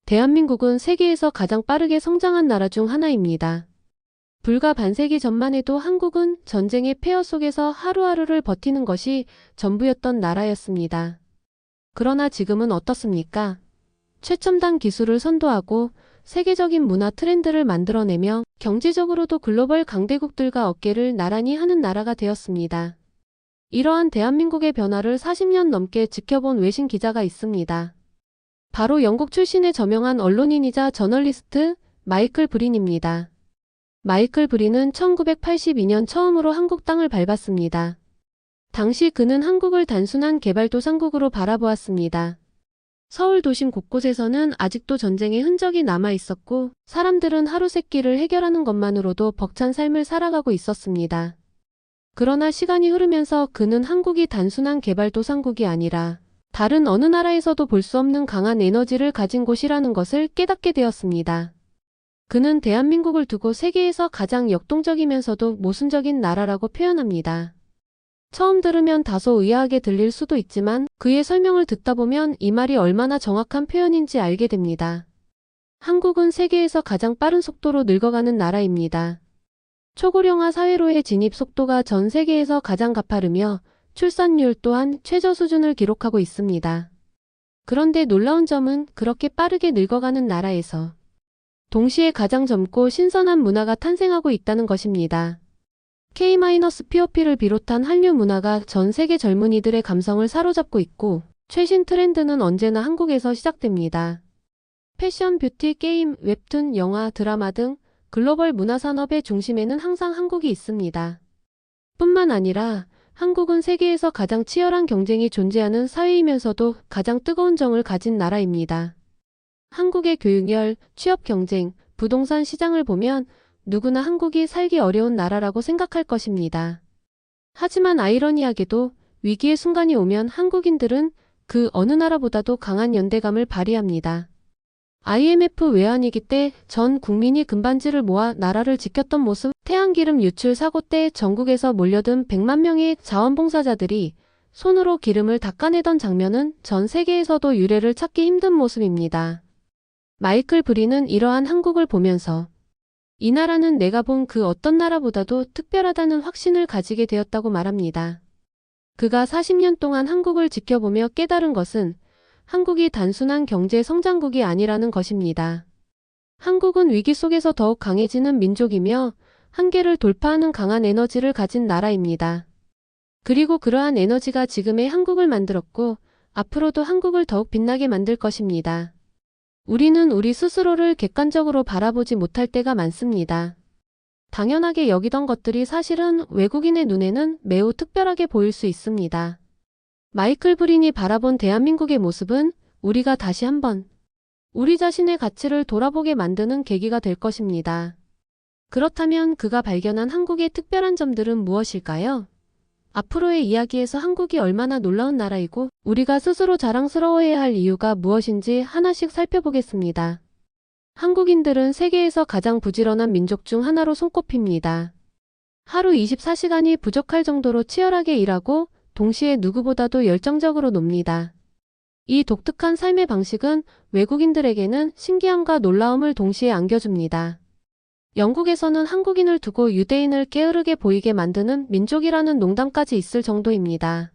대한민국은 세계에서 가장 빠르게 성장한 나라 중 하나입니다. 불과 반세기 전만 해도 한국은 전쟁의 폐허 속에서 하루하루를 버티는 것이 전부였던 나라였습니다. 그러나 지금은 어떻습니까? 최첨단 기술을 선도하고 세계적인 문화 트렌드를 만들어내며 경제적으로도 글로벌 강대국들과 어깨를 나란히 하는 나라가 되었습니다. 이러한 대한민국의 변화를 40년 넘게 지켜본 외신 기자가 있습니다. 바로 영국 출신의 저명한 언론인이자 저널리스트 마이클 브린입니다. 마이클 브린은 1982년 처음으로 한국 땅을 밟았습니다. 당시 그는 한국을 단순한 개발도상국으로 바라보았습니다. 서울 도심 곳곳에서는 아직도 전쟁의 흔적이 남아 있었고 사람들은 하루 세끼를 해결하는 것만으로도 벅찬 삶을 살아가고 있었습니다. 그러나 시간이 흐르면서 그는 한국이 단순한 개발도상국이 아니라 다른 어느 나라에서도 볼 수 없는 강한 에너지를 가진 곳이라는 것을 깨닫게 되었습니다. 그는 대한민국을 두고 세계에서 가장 역동적이면서도 모순적인 나라라고 표현합니다. 처음 들으면 다소 의아하게 들릴 수도 있지만 그의 설명을 듣다 보면 이 말이 얼마나 정확한 표현인지 알게 됩니다. 한국은 세계에서 가장 빠른 속도로 늙어가는 나라입니다. 초고령화 사회로의 진입 속도가 전 세계에서 가장 가파르며 출산율 또한 최저 수준을 기록하고 있습니다. 그런데 놀라운 점은 그렇게 빠르게 늙어가는 나라에서 동시에 가장 젊고 신선한 문화가 탄생하고 있다는 것입니다. K-POP를 비롯한 한류 문화가 전 세계 젊은이들의 감성을 사로잡고 있고 최신 트렌드는 언제나 한국에서 시작됩니다. 패션, 뷰티, 게임, 웹툰, 영화, 드라마 등 글로벌 문화산업의 중심에는 항상 한국이 있습니다. 뿐만 아니라 한국은 세계에서 가장 치열한 경쟁이 존재하는 사회이면서도 가장 뜨거운 정을 가진 나라입니다. 한국의 교육열, 취업 경쟁, 부동산 시장을 보면 누구나 한국이 살기 어려운 나라라고 생각할 것입니다. 하지만 아이러니하게도 위기의 순간이 오면 한국인들은 그 어느 나라보다도 강한 연대감을 발휘합니다. IMF 외환위기 때 전 국민이 금반지를 모아 나라를 지켰던 모습, 태양기름 유출 사고 때 전국에서 몰려든 100만 명의 자원봉사자들이 손으로 기름을 닦아내던 장면은 전 세계에서도 유례를 찾기 힘든 모습입니다. 마이클 브린은 이러한 한국을 보면서 이 나라는 내가 본 그 어떤 나라보다도 특별하다는 확신을 가지게 되었다고 말합니다. 그가 40년 동안 한국을 지켜보며 깨달은 것은 한국이 단순한 경제 성장국이 아니라는 것입니다. 한국은 위기 속에서 더욱 강해지는 민족이며 한계를 돌파하는 강한 에너지를 가진 나라입니다. 그리고 그러한 에너지가 지금의 한국을 만들었고 앞으로도 한국을 더욱 빛나게 만들 것입니다. 우리는 우리 스스로를 객관적으로 바라보지 못할 때가 많습니다. 당연하게 여기던 것들이 사실은 외국인의 눈에는 매우 특별하게 보일 수 있습니다. 마이클 브린이 바라본 대한민국의 모습은 우리가 다시 한번 우리 자신의 가치를 돌아보게 만드는 계기가 될 것입니다. 그렇다면 그가 발견한 한국의 특별한 점들은 무엇일까요? 앞으로의 이야기에서 한국이 얼마나 놀라운 나라이고 우리가 스스로 자랑스러워해야 할 이유가 무엇인지 하나씩 살펴보겠습니다. 한국인들은 세계에서 가장 부지런한 민족 중 하나로 손꼽힙니다. 하루 24시간이 부족할 정도로 치열하게 일하고 동시에 누구보다도 열정적으로 놉니다. 이 독특한 삶의 방식은 외국인들에게는 신기함과 놀라움을 동시에 안겨줍니다. 영국에서는 한국인을 두고 유대인을 게으르게 보이게 만드는 민족이라는 농담까지 있을 정도입니다.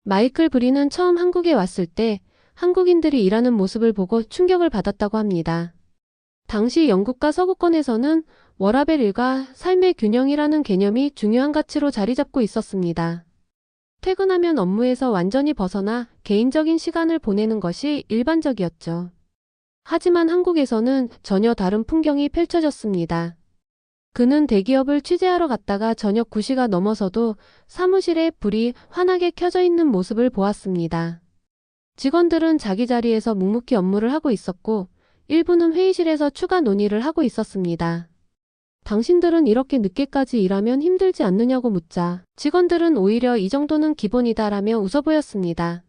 마이클 브린은 처음 한국에 왔을 때 한국인들이 일하는 모습을 보고 충격을 받았다고 합니다. 당시 영국과 서구권에서는 워라밸 일과 삶의 균형이라는 개념이 중요한 가치로 자리 잡고 있었습니다. 퇴근하면 업무에서 완전히 벗어나 개인적인 시간을 보내는 것이 일반적이었죠. 하지만 한국에서는 전혀 다른 풍경이 펼쳐졌습니다. 그는 대기업을 취재하러 갔다가 저녁 9시가 넘어서도 사무실에 불이 환하게 켜져 있는 모습을 보았습니다. 직원들은 자기 자리에서 묵묵히 업무를 하고 있었고 일부는 회의실에서 추가 논의를 하고 있었습니다. 당신들은 이렇게 늦게까지 일하면 힘들지 않느냐고 묻자 직원들은 오히려 이 정도는 기본이다라며 웃어 보였습니다.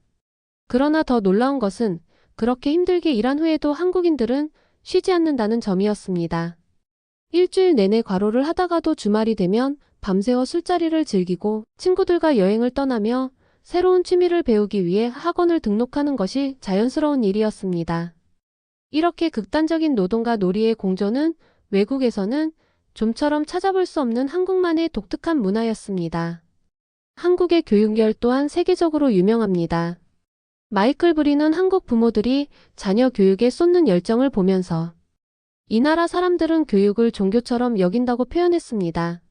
그러나 더 놀라운 것은 그렇게 힘들게 일한 후에도 한국인들은 쉬지 않는다는 점이었습니다. 일주일 내내 과로를 하다가도 주말이 되면 밤새워 술자리를 즐기고 친구들과 여행을 떠나며 새로운 취미를 배우기 위해 학원을 등록하는 것이 자연스러운 일이었습니다. 이렇게 극단적인 노동과 놀이의 공존은 외국에서는 좀처럼 찾아볼 수 없는 한국만의 독특한 문화였습니다. 한국의 교육열 또한 세계적으로 유명합니다. 마이클 브리는 한국 부모들이 자녀 교육에 쏟는 열정을 보면서 이 나라 사람들은 교육을 종교처럼 여긴다고 표현했습니다.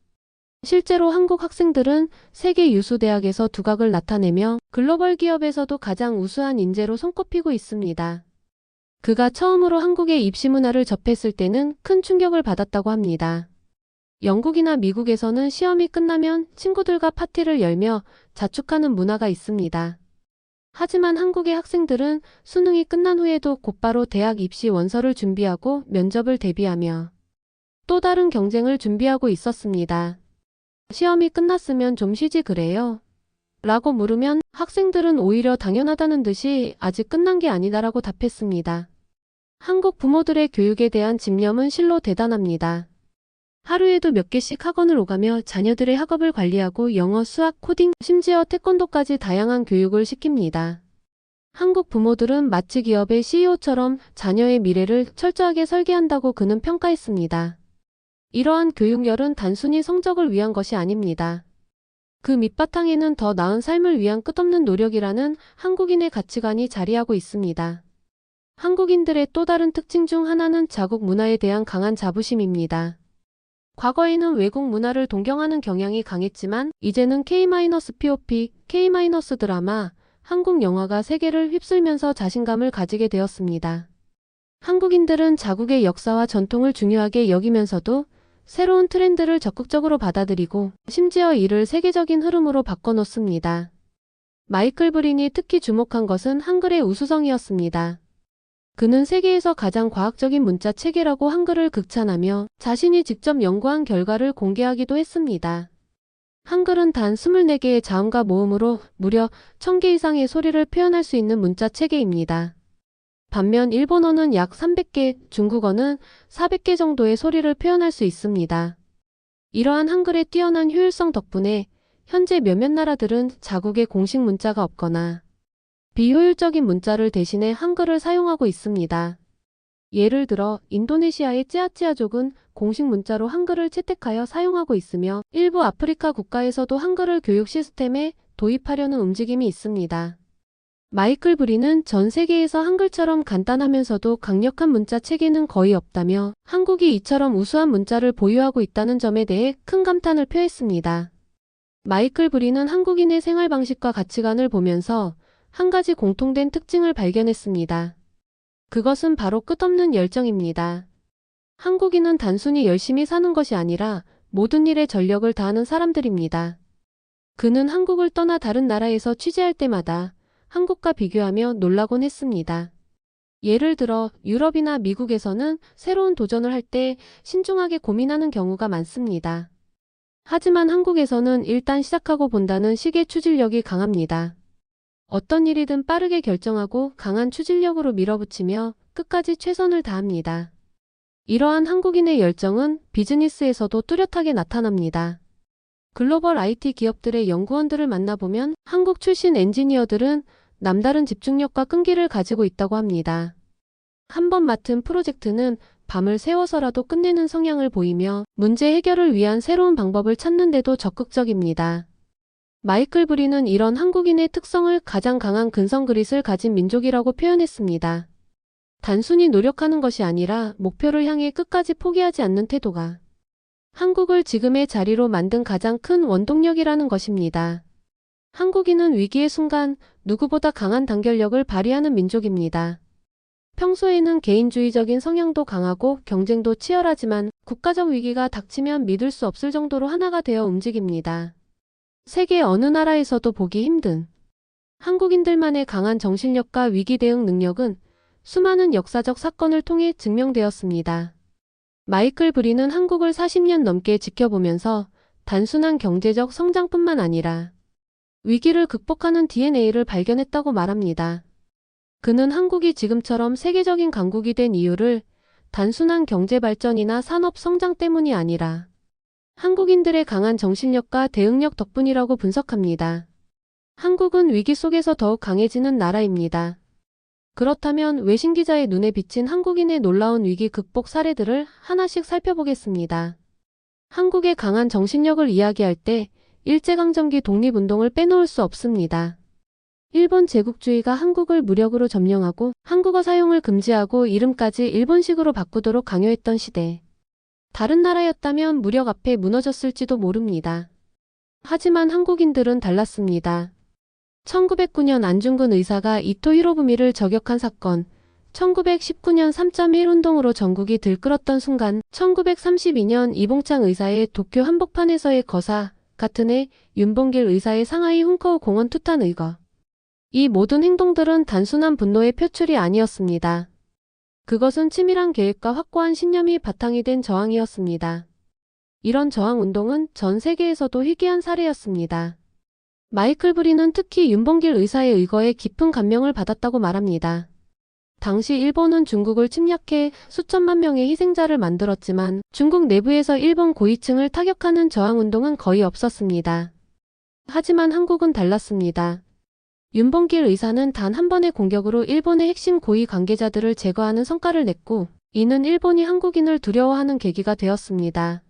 실제로 한국 학생들은 세계 유수 대학에서 두각을 나타내며 글로벌 기업에서도 가장 우수한 인재로 손꼽히고 있습니다. 그가 처음으로 한국의 입시 문화를 접했을 때는 큰 충격을 받았다고 합니다. 영국이나 미국에서는 시험이 끝나면 친구들과 파티를 열며 자축하는 문화가 있습니다. 하지만 한국의 학생들은 수능이 끝난 후에도 곧바로 대학 입시 원서를 준비하고 면접을 대비하며 또 다른 경쟁을 준비하고 있었습니다. 시험이 끝났으면 좀 쉬지 그래요? 라고 물으면 학생들은 오히려 당연하다는 듯이 아직 끝난 게 아니다라고 답했습니다. 한국 부모들의 교육에 대한 집념은 실로 대단합니다. 하루에도 몇 개씩 학원을 오가며 자녀들의 학업을 관리하고 영어, 수학, 코딩, 심지어 태권도까지 다양한 교육을 시킵니다. 한국 부모들은 마치 기업의 CEO처럼 자녀의 미래를 철저하게 설계한다고 그는 평가했습니다. 이러한 교육열은 단순히 성적을 위한 것이 아닙니다. 그 밑바탕에는 더 나은 삶을 위한 끝없는 노력이라는 한국인의 가치관이 자리하고 있습니다. 한국인들의 또 다른 특징 중 하나는 자국 문화에 대한 강한 자부심입니다. 과거에는 외국 문화를 동경하는 경향이 강했지만 이제는 K-POP, K-드라마, 한국 영화가 세계를 휩쓸면서 자신감을 가지게 되었습니다. 한국인들은 자국의 역사와 전통을 중요하게 여기면서도 새로운 트렌드를 적극적으로 받아들이고 심지어 이를 세계적인 흐름으로 바꿔놓습니다. 마이클 브린이 특히 주목한 것은 한글의 우수성이었습니다. 그는 세계에서 가장 과학적인 문자 체계라고 한글을 극찬하며 자신이 직접 연구한 결과를 공개하기도 했습니다. 한글은 단 24개의 자음과 모음으로 무려 1000개 이상의 소리를 표현할 수 있는 문자 체계입니다. 반면 일본어는 약 300개, 중국어는 400개 정도의 소리를 표현할 수 있습니다. 이러한 한글의 뛰어난 효율성 덕분에 현재 몇몇 나라들은 자국의 공식 문자가 없거나 비효율적인 문자를 대신해 한글을 사용하고 있습니다. 예를 들어 인도네시아의 찌아찌아족은 공식 문자로 한글을 채택하여 사용하고 있으며 일부 아프리카 국가에서도 한글을 교육 시스템에 도입하려는 움직임이 있습니다. 마이클 브리는 전 세계에서 한글처럼 간단하면서도 강력한 문자 체계는 거의 없다며 한국이 이처럼 우수한 문자를 보유하고 있다는 점에 대해 큰 감탄을 표했습니다. 마이클 브리는 한국인의 생활 방식과 가치관을 보면서 한 가지 공통된 특징을 발견했습니다. 그것은 바로 끝없는 열정입니다. 한국인은 단순히 열심히 사는 것이 아니라 모든 일에 전력을 다하는 사람들입니다. 그는 한국을 떠나 다른 나라에서 취재할 때마다 한국과 비교하며 놀라곤 했습니다. 예를 들어 유럽이나 미국에서는 새로운 도전을 할 때 신중하게 고민하는 경우가 많습니다. 하지만 한국에서는 일단 시작하고 본다는 식의 추진력이 강합니다. 어떤 일이든 빠르게 결정하고 강한 추진력으로 밀어붙이며 끝까지 최선을 다합니다. 이러한 한국인의 열정은 비즈니스에서도 뚜렷하게 나타납니다. 글로벌 IT 기업들의 연구원들을 만나보면 한국 출신 엔지니어들은 남다른 집중력과 끈기를 가지고 있다고 합니다. 한 번 맡은 프로젝트는 밤을 새워서라도 끝내는 성향을 보이며 문제 해결을 위한 새로운 방법을 찾는 데도 적극적입니다. 마이클 브리는 이런 한국인의 특성을 가장 강한 근성 그릿을 가진 민족이라고 표현했습니다. 단순히 노력하는 것이 아니라 목표를 향해 끝까지 포기하지 않는 태도가 한국을 지금의 자리로 만든 가장 큰 원동력이라는 것입니다. 한국인은 위기의 순간 누구보다 강한 단결력을 발휘하는 민족입니다. 평소에는 개인주의적인 성향도 강하고 경쟁도 치열하지만 국가적 위기가 닥치면 믿을 수 없을 정도로 하나가 되어 움직입니다. 세계 어느 나라에서도 보기 힘든 한국인들만의 강한 정신력과 위기 대응 능력은 수많은 역사적 사건을 통해 증명되었습니다. 마이클 브리는 한국을 40년 넘게 지켜보면서 단순한 경제적 성장뿐만 아니라 위기를 극복하는 DNA를 발견했다고 말합니다. 그는 한국이 지금처럼 세계적인 강국이 된 이유를 단순한 경제 발전이나 산업 성장 때문이 아니라 한국인들의 강한 정신력과 대응력 덕분이라고 분석합니다. 한국은 위기 속에서 더욱 강해지는 나라입니다. 그렇다면 외신 기자의 눈에 비친 한국인의 놀라운 위기 극복 사례들을 하나씩 살펴보겠습니다. 한국의 강한 정신력을 이야기할 때 일제강점기 독립운동을 빼놓을 수 없습니다. 일본 제국주의가 한국을 무력으로 점령하고 한국어 사용을 금지하고 이름까지 일본식으로 바꾸도록 강요했던 시대. 다른 나라였다면 무력 앞에 무너졌을지도 모릅니다. 하지만 한국인들은 달랐습니다. 1909년 안중근 의사가 이토 히로부미를 저격한 사건, 1919년 3.1 운동으로 전국이 들끓었던 순간, 1932년 이봉창 의사의 도쿄 한복판에서의 거사, 같은 해 윤봉길 의사의 상하이 훈커우 공원 투탄 의거. 이 모든 행동들은 단순한 분노의 표출이 아니었습니다. 그것은 치밀한 계획과 확고한 신념이 바탕이 된 저항이었습니다. 이런 저항운동은 전 세계에서도 희귀한 사례였습니다. 마이클 브리는 특히 윤봉길 의사의 의거에 깊은 감명을 받았다고 말합니다. 당시 일본은 중국을 침략해 수천만 명의 희생자를 만들었지만 중국 내부에서 일본 고위층을 타격하는 저항운동은 거의 없었습니다. 하지만 한국은 달랐습니다. 윤봉길 의사는 단 한 번의 공격으로 일본의 핵심 고위 관계자들을 제거하는 성과를 냈고, 이는 일본이 한국인을 두려워하는 계기가 되었습니다.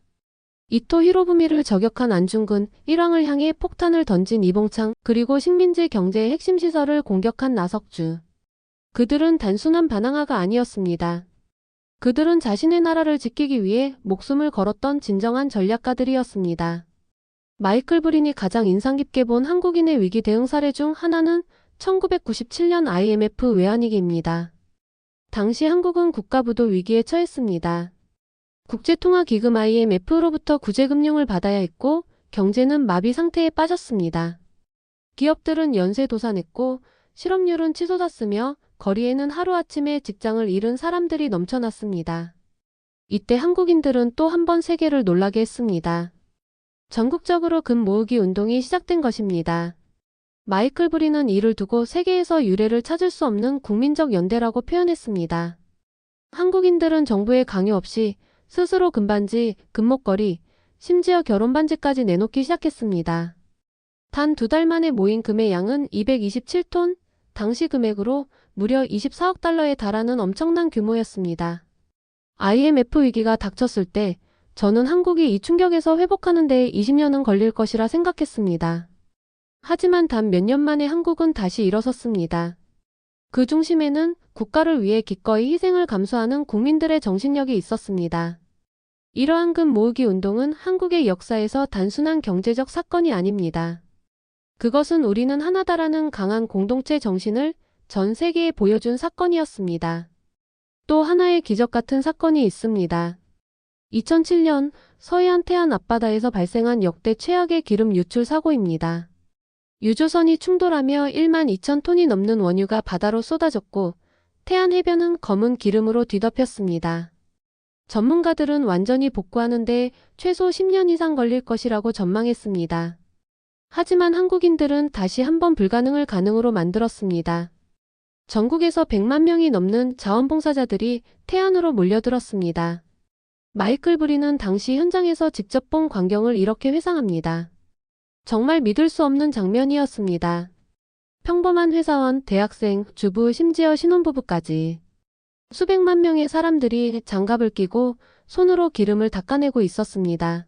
이토 히로부미를 저격한 안중근, 일왕을 향해 폭탄을 던진 이봉창, 그리고 식민지 경제의 핵심 시설을 공격한 나석주. 그들은 단순한 반항아가 아니었습니다. 그들은 자신의 나라를 지키기 위해 목숨을 걸었던 진정한 전략가들이었습니다. 마이클 브린이 가장 인상 깊게 본 한국인의 위기 대응 사례 중 하나는 1997년 IMF 외환위기입니다. 당시 한국은 국가부도 위기에 처했습니다. 국제통화기금 IMF로부터 구제금융을 받아야 했고 경제는 마비 상태에 빠졌습니다. 기업들은 연쇄 도산했고 실업률은 치솟았으며 거리에는 하루아침에 직장을 잃은 사람들이 넘쳐났습니다. 이때 한국인들은 또 한 번 세계를 놀라게 했습니다. 전국적으로 금 모으기 운동이 시작된 것입니다. 마이클 브린은 이를 두고 세계에서 유례를 찾을 수 없는 국민적 연대라고 표현했습니다. 한국인들은 정부의 강요 없이 스스로 금반지, 금목걸이, 심지어 결혼반지까지 내놓기 시작했습니다. 단 2달 만에 모인 금의 양은 227톤, 당시 금액으로 무려 24억 달러에 달하는 엄청난 규모였습니다. IMF 위기가 닥쳤을 때 저는 한국이 이 충격에서 회복하는 데 20년은 걸릴 것이라 생각했습니다. 하지만 단 몇 년 만에 한국은 다시 일어섰습니다. 그 중심에는 국가를 위해 기꺼이 희생을 감수하는 국민들의 정신력이 있었습니다. 이러한 금 모으기 운동은 한국의 역사에서 단순한 경제적 사건이 아닙니다. 그것은 우리는 하나다라는 강한 공동체 정신을 전 세계에 보여준 사건이었습니다. 또 하나의 기적 같은 사건이 있습니다. 2007년 서해안 태안 앞바다에서 발생한 역대 최악의 기름 유출 사고입니다. 유조선이 충돌하며 1만 2천 톤이 넘는 원유가 바다로 쏟아졌고 태안 해변은 검은 기름으로 뒤덮였습니다. 전문가들은 완전히 복구하는 데 최소 10년 이상 걸릴 것이라고 전망했습니다. 하지만 한국인들은 다시 한번 불가능을 가능으로 만들었습니다. 전국에서 100만 명이 넘는 자원봉사자들이 태안으로 몰려들었습니다. 마이클 브린은 당시 현장에서 직접 본 광경을 이렇게 회상합니다. 정말 믿을 수 없는 장면이었습니다. 평범한 회사원, 대학생, 주부, 심지어 신혼부부까지 수백만 명의 사람들이 장갑을 끼고 손으로 기름을 닦아내고 있었습니다.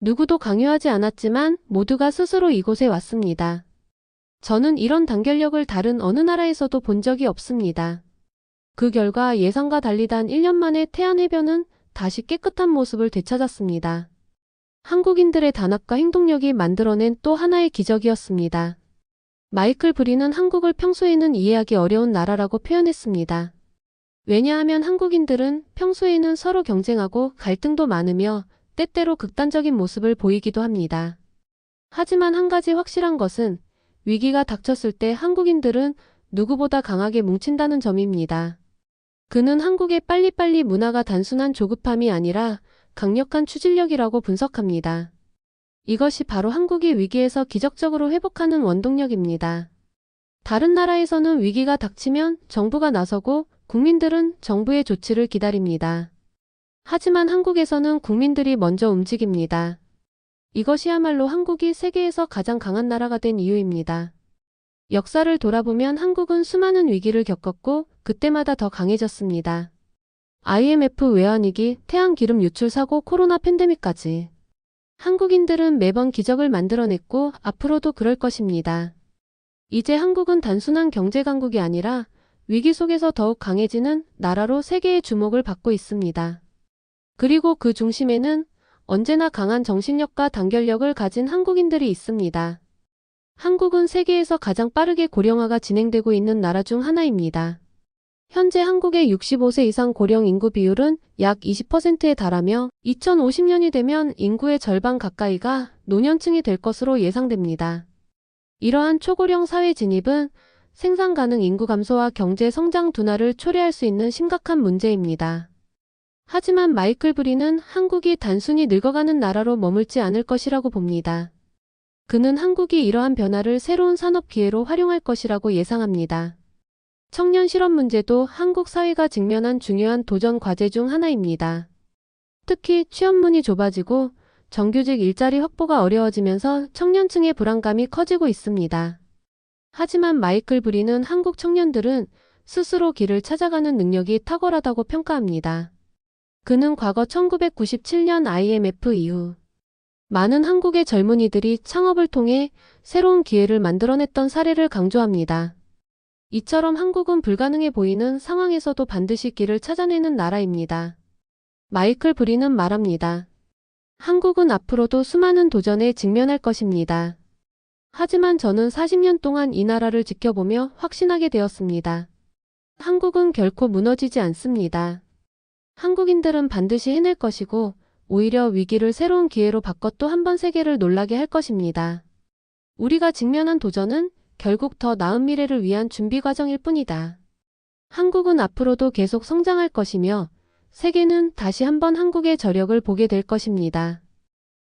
누구도 강요하지 않았지만 모두가 스스로 이곳에 왔습니다. 저는 이런 단결력을 다른 어느 나라에서도 본 적이 없습니다. 그 결과 예상과 달리 단 1년 만에 태안 해변은 다시 깨끗한 모습을 되찾았습니다. 한국인들의 단합과 행동력이 만들어낸 또 하나의 기적이었습니다. 마이클 브린은 한국을 평소에는 이해하기 어려운 나라라고 표현했습니다. 왜냐하면 한국인들은 평소에는 서로 경쟁하고 갈등도 많으며 때때로 극단적인 모습을 보이기도 합니다. 하지만 한 가지 확실한 것은 위기가 닥쳤을 때 한국인들은 누구보다 강하게 뭉친다는 점입니다. 그는 한국의 빨리빨리 문화가 단순한 조급함이 아니라 강력한 추진력이라고 분석합니다. 이것이 바로 한국이 위기에서 기적적으로 회복하는 원동력입니다. 다른 나라에서는 위기가 닥치면 정부가 나서고 국민들은 정부의 조치를 기다립니다. 하지만 한국에서는 국민들이 먼저 움직입니다. 이것이야말로 한국이 세계에서 가장 강한 나라가 된 이유입니다. 역사를 돌아보면 한국은 수많은 위기를 겪었고 그때마다 더 강해졌습니다. IMF 외환위기, 태양기름 유출 사고, 코로나 팬데믹까지. 한국인들은 매번 기적을 만들어냈고 앞으로도 그럴 것입니다. 이제 한국은 단순한 경제 강국이 아니라 위기 속에서 더욱 강해지는 나라로 세계의 주목을 받고 있습니다. 그리고 그 중심에는 언제나 강한 정신력과 단결력을 가진 한국인들이 있습니다. 한국은 세계에서 가장 빠르게 고령화가 진행되고 있는 나라 중 하나입니다. 현재 한국의 65세 이상 고령 인구 비율은 약 20%에 달하며 2050년이 되면 인구의 절반 가까이가 노년층이 될 것으로 예상됩니다. 이러한 초고령 사회 진입은 생산 가능 인구 감소와 경제 성장 둔화를 초래할 수 있는 심각한 문제입니다. 하지만 마이클 브리는 한국이 단순히 늙어가는 나라로 머물지 않을 것이라고 봅니다. 그는 한국이 이러한 변화를 새로운 산업 기회로 활용할 것이라고 예상합니다. 청년 실업 문제도 한국 사회가 직면한 중요한 도전 과제 중 하나입니다. 특히 취업문이 좁아지고 정규직 일자리 확보가 어려워지면서 청년층의 불안감이 커지고 있습니다. 하지만 마이클 브리는 한국 청년들은 스스로 길을 찾아가는 능력이 탁월하다고 평가합니다. 그는 과거 1997년 IMF 이후 많은 한국의 젊은이들이 창업을 통해 새로운 기회를 만들어냈던 사례를 강조합니다. 이처럼 한국은 불가능해 보이는 상황에서도 반드시 길을 찾아내는 나라입니다. 마이클 브리는 말합니다. 한국은 앞으로도 수많은 도전에 직면할 것입니다. 하지만 저는 40년 동안 이 나라를 지켜보며 확신하게 되었습니다. 한국은 결코 무너지지 않습니다. 한국인들은 반드시 해낼 것이고 오히려 위기를 새로운 기회로 바꿔 또 한 번 세계를 놀라게 할 것입니다. 우리가 직면한 도전은 결국 더 나은 미래를 위한 준비 과정일 뿐이다. 한국은 앞으로도 계속 성장할 것이며 세계는 다시 한번 한국의 저력을 보게 될 것입니다.